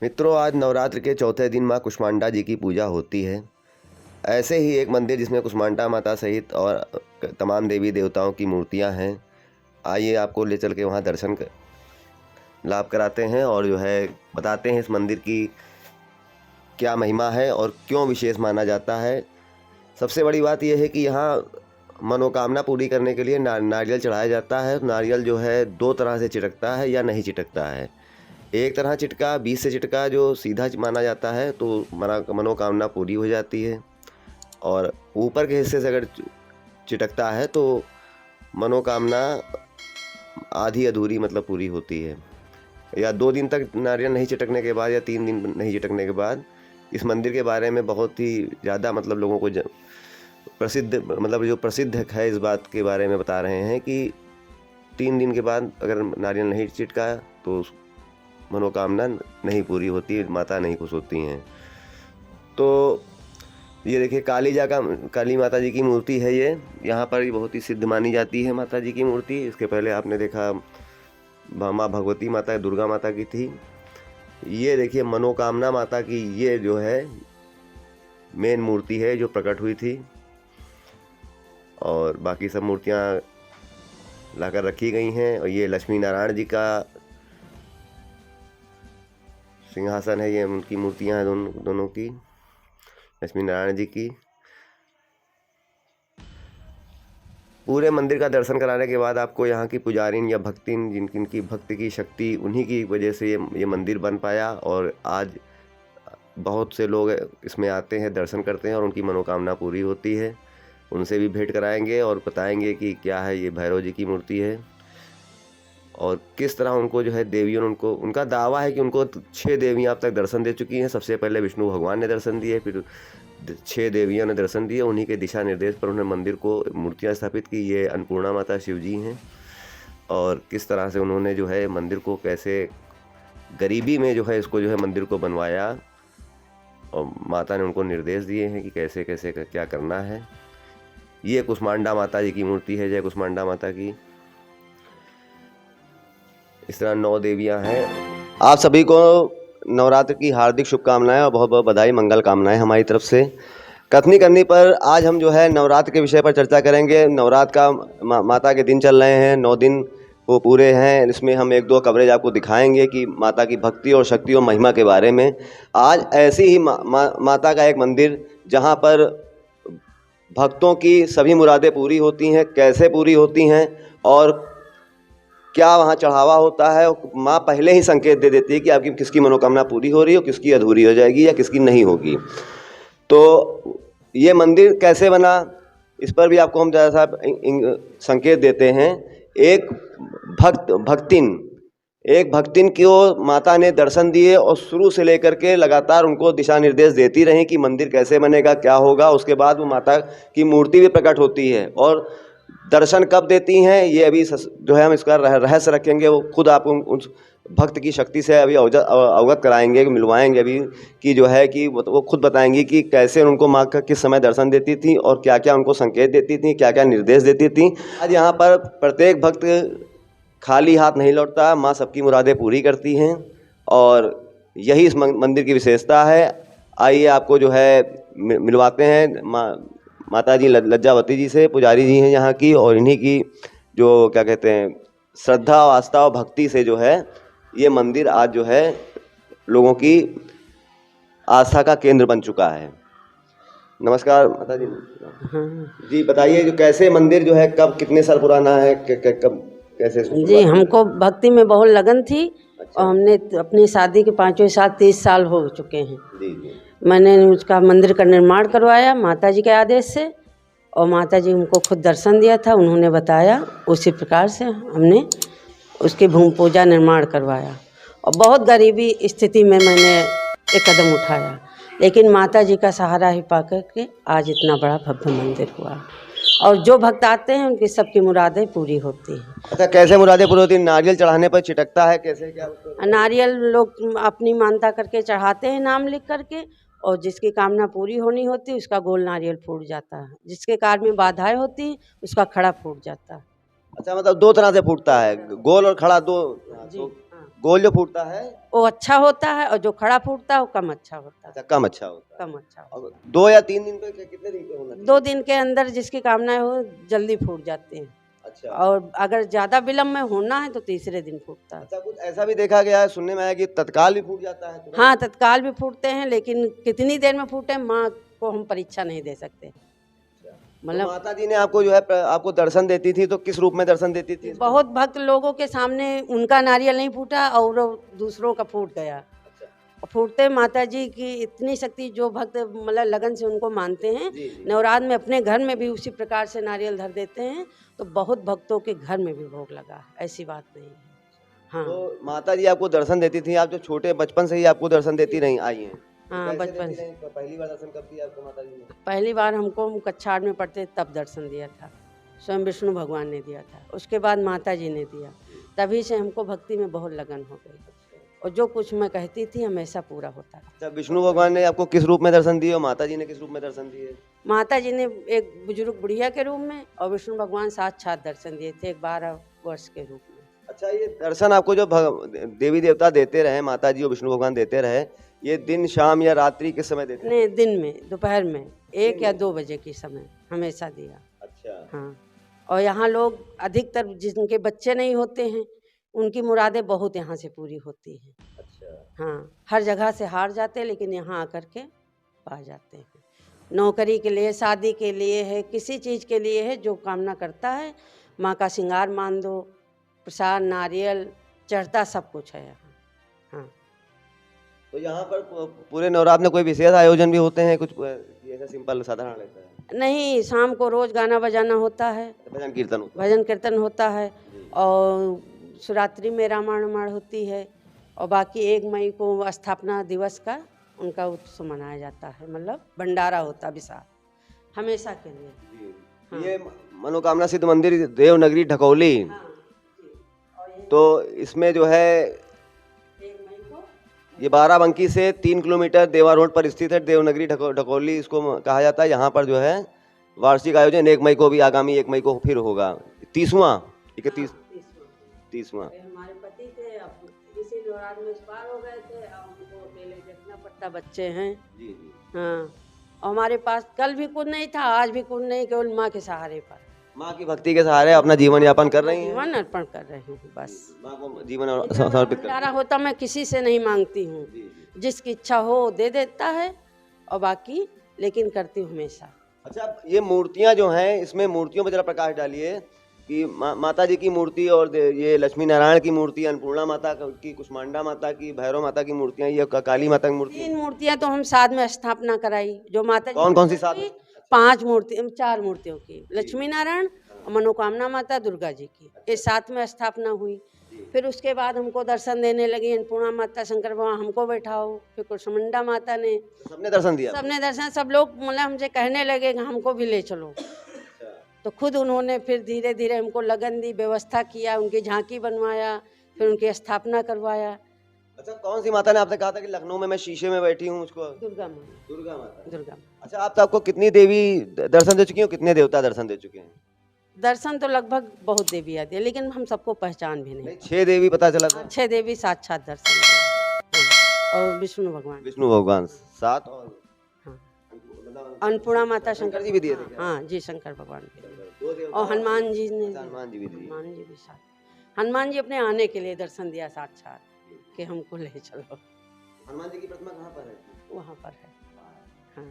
मित्रों, आज नवरात्र के चौथे दिन माँ कुष्मांडा जी की पूजा होती है। ऐसे ही एक मंदिर जिसमें कुष्मांडा माता सहित और तमाम देवी देवताओं की मूर्तियाँ हैं। आइए आपको ले चल के वहाँ लाभ कराते हैं और बताते हैं इस मंदिर की क्या महिमा है और क्यों विशेष माना जाता है। सबसे बड़ी बात यह है कि यहाँ मनोकामना पूरी करने के लिए नारियल चढ़ाया जाता है। नारियल दो तरह से चिटकता है या नहीं चिटकता है। एक तरह चिटका, बीच से चिटका जो सीधा माना जाता है तो मनोकामना पूरी हो जाती है, और ऊपर के हिस्से से अगर चिटकता है तो मनोकामना आधी अधूरी मतलब पूरी होती है। या 2 दिन तक नारियल नहीं चिटकने के बाद या 3 दिन नहीं चिटकने के बाद इस मंदिर के बारे में बहुत ही ज़्यादा मतलब लोगों को प्रसिद्ध है इस बात के बारे में बता रहे हैं कि 3 दिन के बाद अगर नारियल नहीं चिटका तो मनोकामना नहीं पूरी होती, माता नहीं खुश होती हैं। तो ये देखिए काली माता जी की मूर्ति है। ये यहाँ पर बहुत ही सिद्ध मानी जाती है माता जी की मूर्ति। इसके पहले आपने देखा माँ भगवती माता दुर्गा माता की थी। ये देखिए मनोकामना माता की ये मेन मूर्ति है जो प्रकट हुई थी, और बाकी सब मूर्तियाँ लाकर रखी गई हैं। और ये लक्ष्मी नारायण जी का सिंहासन है, ये उनकी मूर्तियां हैं दोनों की, लक्ष्मी नारायण जी की। पूरे मंदिर का दर्शन कराने के बाद आपको यहाँ की पुजारिन या भक्तिन जिनकी भक्ति की शक्ति उन्हीं की वजह से ये मंदिर बन पाया, और आज बहुत से लोग इसमें आते हैं, दर्शन करते हैं और उनकी मनोकामना पूरी होती है। उनसे भी भेंट कराएंगे और बताएंगे कि क्या है। ये भैरव जी की मूर्ति है और किस तरह उनको देवियों ने उनका दावा है कि उनको 6 देवियाँ अब तक दर्शन दे चुकी हैं। सबसे पहले विष्णु भगवान ने दर्शन दिए, फिर 6 देवियों ने दर्शन दिए। उन्हीं के दिशा निर्देश पर उन्होंने मंदिर को मूर्तियाँ स्थापित की। ये अन्नपूर्णा माता शिव जी हैं, और किस तरह से उन्होंने मंदिर को कैसे गरीबी में इसको मंदिर को बनवाया, और माता ने उनको निर्देश दिए हैं कि कैसे कैसे क्या करना है। ये कुष्मांडा माता जी की मूर्ति है। जय कुष्मांडा माता की। इस तरह 9 देवियां हैं। आप सभी को नवरात्र की हार्दिक शुभकामनाएं और बहुत बहुत बधाई, मंगल कामनाएं हमारी तरफ से। कथनी करनी पर आज हम नवरात्र के विषय पर चर्चा करेंगे। नवरात्र का माता के दिन चल रहे हैं, 9 दिन वो पूरे हैं। इसमें हम 1-2 कवरेज आपको दिखाएंगे कि माता की भक्ति और शक्ति और महिमा के बारे में। आज ऐसी ही माता का एक मंदिर जहाँ पर भक्तों की सभी मुरादें पूरी होती हैं, कैसे पूरी होती हैं और क्या वहाँ चढ़ावा होता है। माँ पहले ही संकेत दे देती है कि आपकी किसकी मनोकामना पूरी हो रही है, किसकी अधूरी हो जाएगी या किसकी नहीं होगी। तो ये मंदिर कैसे बना, इस पर भी आपको हम ज़रा सा संकेत देते हैं। एक भक्तिन को माता ने दर्शन दिए और शुरू से लेकर के लगातार उनको दिशा निर्देश देती रही कि मंदिर कैसे बनेगा, क्या होगा। उसके बाद वो माता की मूर्ति भी प्रकट होती है, और दर्शन कब देती हैं ये अभी हम इसका रहस्य रखेंगे। वो खुद आप उस भक्त की शक्ति से अभी अवगत कराएंगे, मिलवाएंगे अभी कि वो खुद बताएंगी कि कैसे उनको माँ का किस समय दर्शन देती थी और क्या क्या उनको संकेत देती थी, क्या क्या निर्देश देती थी। आज यहाँ पर प्रत्येक भक्त खाली हाथ नहीं लौटता, माँ सबकी मुरादें पूरी करती हैं, और यही इस मंदिर की विशेषता है। आइए आपको मिलवाते हैं माता जी लज्जावती जी से, पुजारी जी हैं यहाँ की, और इन्हीं की क्या कहते हैं श्रद्धा आस्था और भक्ति से ये मंदिर आज लोगों की आस्था का केंद्र बन चुका है। नमस्कार माता जी। जी बताइए कैसे मंदिर कब कितने साल पुराना है, कब कैसे जी हमको भक्ति में बहुत लगन थी। अच्छा। और हमने अपनी शादी के 5वें साल 30 साल हो चुके हैं। जी। मैंने उसका मंदिर का निर्माण करवाया माता जी के आदेश से, और माता जी हमको खुद दर्शन दिया था, उन्होंने बताया, उसी प्रकार से हमने उसकी भूमि पूजा निर्माण करवाया। और बहुत गरीबी स्थिति में मैंने एक कदम उठाया, लेकिन माता जी का सहारा ही पा करके आज इतना बड़ा भव्य मंदिर हुआ, और जो भक्त आते हैं उनकी सबकी मुरादें पूरी होती हैं। अच्छा, कैसे मुरादें पूरी होती हैं? नारियल चढ़ाने पर चिटकता है, कैसे क्या? नारियल लोग अपनी मानता करके चढ़ाते हैं नाम लिख करके, और जिसकी कामना पूरी होनी होती है उसका गोल नारियल फूट जाता है, जिसके कार्य में बाधाएं होती हैं उसका खड़ा फूट जाता है। अच्छा, मतलब 2 तरह से फूटता है, गोल और खड़ा, 2। जी गोल जो फूटता है वो अच्छा होता है, और जो खड़ा फूटता है वो कम अच्छा होता है। अच्छा, कम अच्छा होता है। कम अच्छा होता और 2 या 3 दिन पे, कितने दिन पे होना है। चाहिए? 2 दिन के अंदर जिसकी कामनाएं हो जल्दी फूट जाते हैं, अच्छा और अगर ज़्यादा विलम्ब में होना है तो तीसरे दिन फूटता है। अच्छा, कुछ ऐसा भी देखा गया है, सुनने में आया कि तत्काल भी फूट जाता है तुरंत? हाँ, तत्काल भी फूटते हैं, लेकिन कितनी देर में फूटे माँ को हम परीक्षा नहीं दे सकते। तो मतलब माता जी ने आपको जो है आपको दर्शन देती थी, तो किस रूप में दर्शन देती थी? बहुत भक्त लोगों के सामने उनका नारियल नहीं फूटा और दूसरों का फूट गया। अच्छा, फूटते माता जी की इतनी शक्ति, जो भक्त मतलब लगन से उनको मानते हैं, जी जी। नवरात्र में अपने घर में भी उसी प्रकार से नारियल धर देते हैं, तो बहुत भक्तों के घर में भी भोग लगा है, ऐसी बात नहीं है। हाँ तो माता जी आपको दर्शन देती थी, आप जो छोटे बचपन से ही आपको दर्शन देती रही आई हैं, तो हाँ, कैसे बचपन देती से। रही? पहली बार दर्शन कब दिया आपको माता जी ने? पहली बार हमको हम कक्षा 8 में पढ़ते तब दर्शन दिया था, स्वयं विष्णु भगवान ने दिया था, उसके बाद माता जी ने दिया। तभी से हमको भक्ति में बहुत लगन हो गई, और जो कुछ मैं कहती थी हमेशा पूरा होता था। अच्छा, विष्णु भगवान ने आपको किस रूप में दर्शन दिए और माता जी ने किस रूप में दर्शन दिए? माता जी ने एक बुजुर्ग बुढ़िया के रूप में, और विष्णु भगवान साक्षात दर्शन दिए थे, एक 12 वर्ष के रूप में। अच्छा, ये दर्शन आपको जो देवी देवता देते रहे, माता जी और विष्णु भगवान देते रहे, ये दिन शाम या रात्रि किस समय देते नहीं, दिन में, दोपहर में 1 या में? 2 बजे के समय हमेशा दिया। अच्छा हाँ, और यहाँ लोग अधिकतर जिनके बच्चे नहीं होते हैं, उनकी मुरादें बहुत यहाँ से पूरी होती हैं। अच्छा हाँ, हर जगह से हार जाते हैं, लेकिन यहाँ आकर के पा जाते हैं। नौकरी के लिए, शादी के लिए है, किसी चीज़ के लिए है, जो कामना करता है, माँ का श्रृंगार मान दो, प्रसाद नारियल चढ़ता, सब कुछ है यहाँ। हाँ, तो यहाँ पर पूरे नवरात्र में कोई विशेष आयोजन भी होते हैं कुछ, ऐसा सिंपल साधारण रहता है? नहीं, शाम को रोज़ गाना बजाना होता है, भजन कीर्तन होता है? भजन कीर्तन होता है, जी। और शिवरात्रि में रामायण रामायण होती है, और बाकी 1 मई को स्थापना दिवस का उनका उत्सव मनाया जाता है, मतलब भंडारा होता विशाल, हमेशा के लिए। जी। हाँ। ये मनोकामना सिद्ध मंदिर देवनगरी ढकौली, हाँ, जी। और ये तो इसमें जो है 1 मई को ये बाराबंकी से 3 किलोमीटर देवा रोड पर स्थित है देवनगरी ढकौली, इसको कहा जाता है। यहाँ पर जो है वार्षिक आयोजन 1 मई को भी, आगामी 1 मई को फिर होगा। 30वां 31 30वां। हमारे पति थे, अब इसी दौरान में एक्सपायर हो गए थे, अब हमको अकेले देखना पड़ता, बच्चे हैं। जी जी। हाँ, और हमारे पास कल भी कुछ नहीं था, आज भी कुछ नहीं, केवल माँ के सहारे पर, माँ की भक्ति के सहारे अपना जीवन यापन कर रही हैं। जीवन अर्पण कर रही हूँ बस। माँ को जीवन समर्पित कर भंडारा होता मैं किसी से नहीं मांगती हूँ, जी जी। जिसकी इच्छा हो वो दे देता है, और बाकी लेकिन करती हूँ हमेशा। अच्छा, ये मूर्तियाँ जो हैं, इसमें मूर्तियों पर जरा प्रकाश डालिए कि माता जी की मूर्ति और ये लक्ष्मी नारायण की मूर्ति, अन्नपूर्णा माता की, कुष्मांडा माता की, भैरव माता की मूर्तियाँ, ये काली माता की मूर्ति। 3 मूर्तियाँ तो हम साथ में स्थापना कराई, जो माता जी कौन कौन सी साथ में? 5 मूर्ति, 4 मूर्तियों की, लक्ष्मी नारायण और मनोकामना माता, दुर्गा जी की, ये साथ में स्थापना हुई। फिर उसके बाद हमको दर्शन देने लगी अन्नपूर्णा माता, शंकर भगवान हमको बैठाओ, फिर कुष्मांडा माता ने, सबने दर्शन दिया? सबने दर्शन, सब लोग मतलब हमसे कहने लगे कि हमको भी ले चलो, तो खुद उन्होंने फिर धीरे धीरे हमको लगन दी, व्यवस्था किया, उनकी झांकी बनवाया, फिर उनकी स्थापना करवाया। अच्छा, कौन सी माता ने आपने कहा था कि लखनऊ में मैं शीशे में बैठी हूँ उसको? दुर्गा माँ। दुर्गा माता। दुर्गा माँ। अच्छा, आप तो आपको कितनी देवी दर्शन दे चुकी हो, कितने देवता दर्शन दे चुके हैं? दर्शन तो लगभग बहुत देवी आती है, लेकिन हम सबको पहचान भी नहीं। नहीं, 6 देवी पता चला था। 6 देवी साक्षात दर्शन दिए। हाँ, और विष्णु भगवान। विष्णु भगवान 7 और हाँ, मतलब अन्नपूर्णा माता, शंकर जी भी दिए थे क्या? हाँ जी, शंकर भगवान भी दिए। 2 देवता और हनुमान जी ने, अच्छा, हनुमान जी भी दिए। हनुमान जी भी साथ, हनुमान जी अपने आने के लिए दर्शन दिया साक्षात, कि हमको ले चलो। हनुमान जी की प्रतिमा कहाँ पर है? वहाँ पर है। हाँ,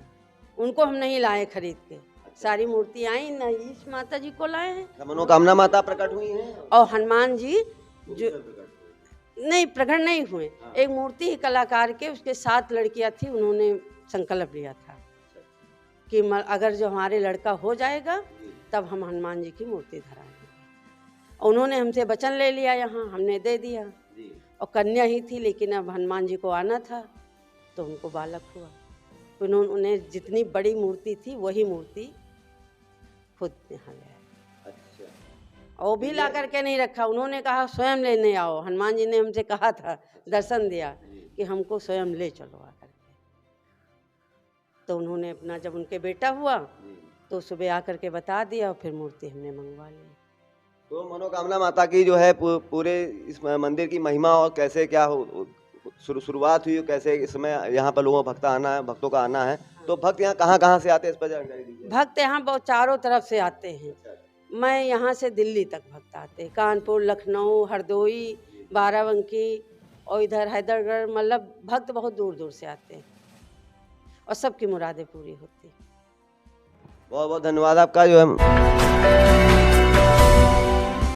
उनको हम नहीं लाए खरीद के, सारी मूर्ति आई ना, इस माता जी को लाए हैं, मनोकामना माता प्रकट हुई हैं और हनुमान जी जो नहीं प्रकट नहीं हुए, एक मूर्ति ही कलाकार के, उसके 7 लड़कियां थी, उन्होंने संकल्प लिया था कि अगर जो हमारे लड़का हो जाएगा तब हम हनुमान जी की मूर्ति धराएंगे। उन्होंने हमसे वचन ले लिया, यहाँ हमने दे दिया, और कन्या ही थी, लेकिन अब हनुमान जी को आना था तो उनको बालक हुआ। उन्होंने जितनी बड़ी मूर्ति थी वही मूर्ति खुद यहाँ ले आए। अच्छा, और वो भी ला करके नहीं रखा, उन्होंने कहा स्वयं लेने आओ। हनुमान जी ने हमसे कहा था, दर्शन दिया कि हमको स्वयं ले चलो आकर के। तो उन्होंने अपना, जब उनके बेटा हुआ तो सुबह आकर के बता दिया, और फिर मूर्ति हमने मंगवा ली। तो मनोकामना माता की जो है पूरे इस मंदिर की महिमा और कैसे क्या शुरुआत हुई, कैसे इसमें यहाँ पर भक्तों का आना है, तो भक्त यहाँ कहाँ कहाँ से आते हैं, इस पर जानकारी दीजिए। भक्त यहाँ बहुत चारों तरफ से आते हैं। मैं यहाँ से दिल्ली तक भक्त आते हैं, कानपुर, लखनऊ, हरदोई, बाराबंकी और इधर हैदरगढ़, मतलब भक्त बहुत दूर दूर से आते हैं और सबकी मुरादें पूरी होती हैं। बहुत बहुत धन्यवाद आपका जो है।